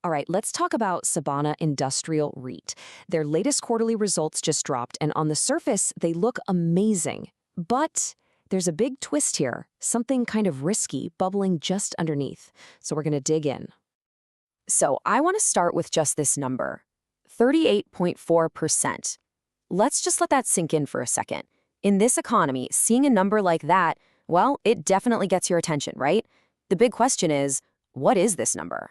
All right, let's talk about Sabana Industrial REIT. Their latest quarterly results just dropped, and on the surface, they look amazing. But there's a big twist here, something kind of risky bubbling just underneath. So we're going to dig in. So I want to start with just this number, 38.4%. Let's just let that sink in for a second. In this economy, seeing a number like that, well, it definitely gets your attention, right? The big question is, what is this number?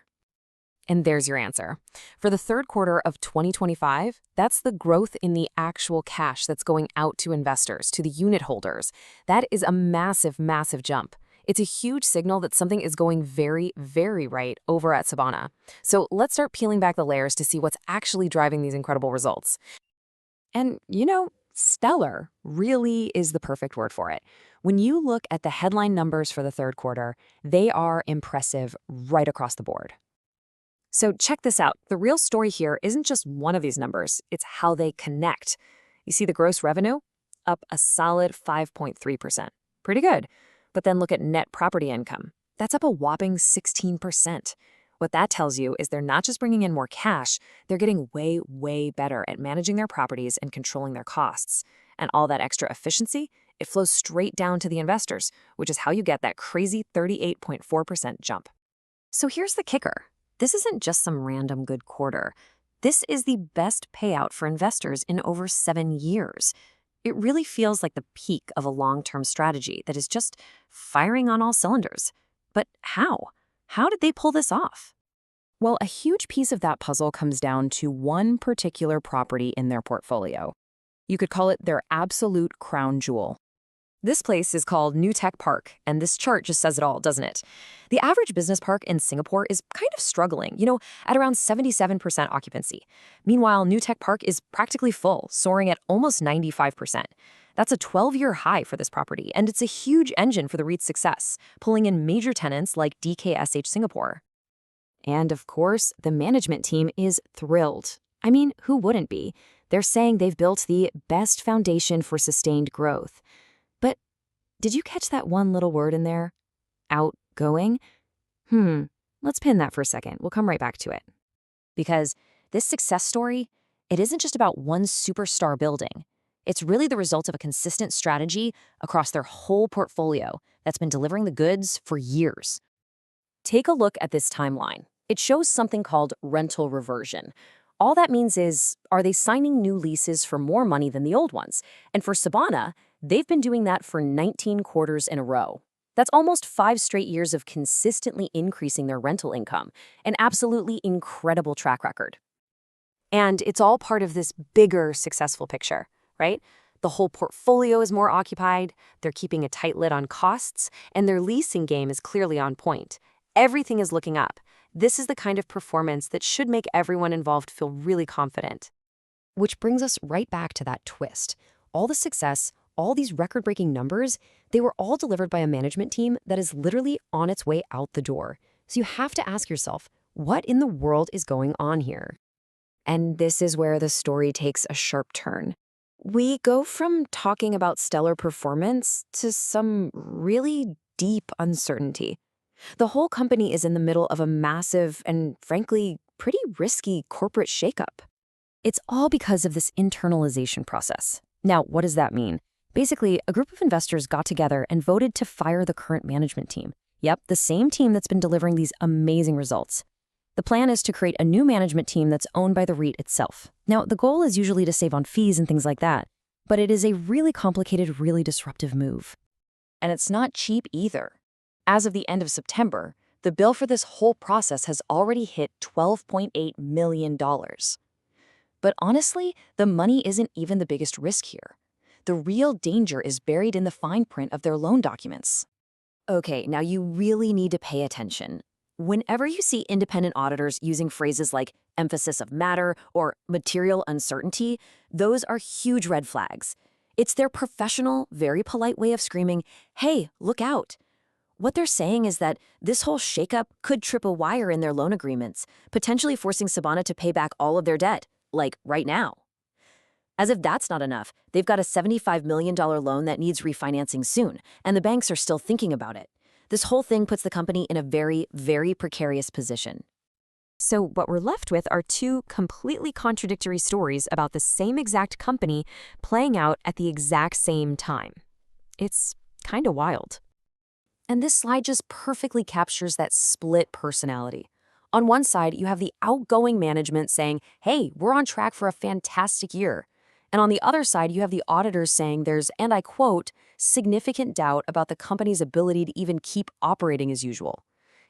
And there's your answer. For the third quarter of 2025, that's the growth in the actual cash that's going out to investors, to the unit holders. That is a massive, massive jump. It's a huge signal that something is going very, very right over at Sabana. So let's start peeling back the layers to see what's actually driving these incredible results. And, stellar really is the perfect word for it. When you look at the headline numbers for the third quarter, they are impressive right across the board. So check this out. The real story here isn't just one of these numbers, it's how they connect. You see the gross revenue? Up a solid 5.3%. Pretty good. But then look at net property income. That's up a whopping 16%. What that tells you is they're not just bringing in more cash, they're getting way, way better at managing their properties and controlling their costs. And all that extra efficiency, it flows straight down to the investors, which is how you get that crazy 38.4% jump. So here's the kicker. This isn't just some random good quarter. This is the best payout for investors in over 7 years. It really feels like the peak of a long-term strategy that is just firing on all cylinders. But how? How did they pull this off? Well, a huge piece of that puzzle comes down to one particular property in their portfolio. You could call it their absolute crown jewel. This place is called New Tech Park, and this chart just says it all, doesn't it? The average business park in Singapore is kind of struggling, at around 77% occupancy. Meanwhile, New Tech Park is practically full, soaring at almost 95%. That's a 12-year high for this property, and it's a huge engine for the REIT's success, pulling in major tenants like DKSH Singapore. And of course, the management team is thrilled. I mean, who wouldn't be? They're saying they've built the best foundation for sustained growth. But did you catch that one little word in there? Outgoing? Let's pin that for a second. We'll come right back to it. Because this success story, it isn't just about one superstar building. It's really the result of a consistent strategy across their whole portfolio that's been delivering the goods for years. Take a look at this timeline. It shows something called rental reversion. All that means is, are they signing new leases for more money than the old ones? And for Sabana, they've been doing that for 19 quarters in a row. That's almost 5 straight years of consistently increasing their rental income, an absolutely incredible track record. And it's all part of this bigger successful picture, right? The whole portfolio is more occupied, they're keeping a tight lid on costs, and their leasing game is clearly on point. Everything is looking up. This is the kind of performance that should make everyone involved feel really confident. Which brings us right back to that twist. All the success, all these record-breaking numbers, they were all delivered by a management team that is literally on its way out the door. So you have to ask yourself, what in the world is going on here? And this is where the story takes a sharp turn. We go from talking about stellar performance to some really deep uncertainty. The whole company is in the middle of a massive and, frankly, pretty risky corporate shakeup. It's all because of this internalization process. Now, what does that mean? Basically, a group of investors got together and voted to fire the current management team. Yep, the same team that's been delivering these amazing results. The plan is to create a new management team that's owned by the REIT itself. Now, the goal is usually to save on fees and things like that, but it is a really complicated, really disruptive move. And it's not cheap either. As of the end of September, the bill for this whole process has already hit $12.8 million. But honestly, the money isn't even the biggest risk here. The real danger is buried in the fine print of their loan documents. Okay, now you really need to pay attention. Whenever you see independent auditors using phrases like emphasis of matter or material uncertainty, those are huge red flags. It's their professional, very polite way of screaming, "Hey, look out." What they're saying is that this whole shakeup could trip a wire in their loan agreements, potentially forcing Sabana to pay back all of their debt, like right now. As if that's not enough, they've got a $75 million loan that needs refinancing soon, and the banks are still thinking about it. This whole thing puts the company in a very, very precarious position. So what we're left with are two completely contradictory stories about the same exact company playing out at the exact same time. It's kind of wild. And this slide just perfectly captures that split personality. On one side, you have the outgoing management saying, hey, we're on track for a fantastic year. And on the other side, you have the auditors saying there's, and I quote, significant doubt about the company's ability to even keep operating as usual.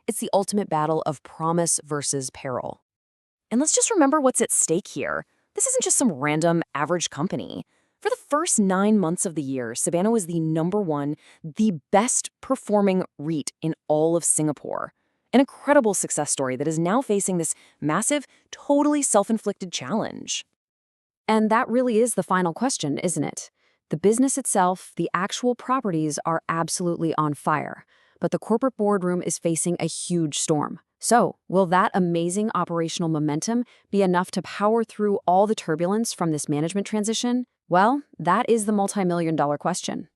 It's the ultimate battle of promise versus peril. And let's just remember what's at stake here. This isn't just some random average company. For the first 9 months of the year, Sabana was the #1, the best performing REIT in all of Singapore. An incredible success story that is now facing this massive, totally self-inflicted challenge. And that really is the final question, isn't it? The business itself, the actual properties are absolutely on fire, but the corporate boardroom is facing a huge storm. So, will that amazing operational momentum be enough to power through all the turbulence from this management transition? Well, that is the multi-million-dollar question.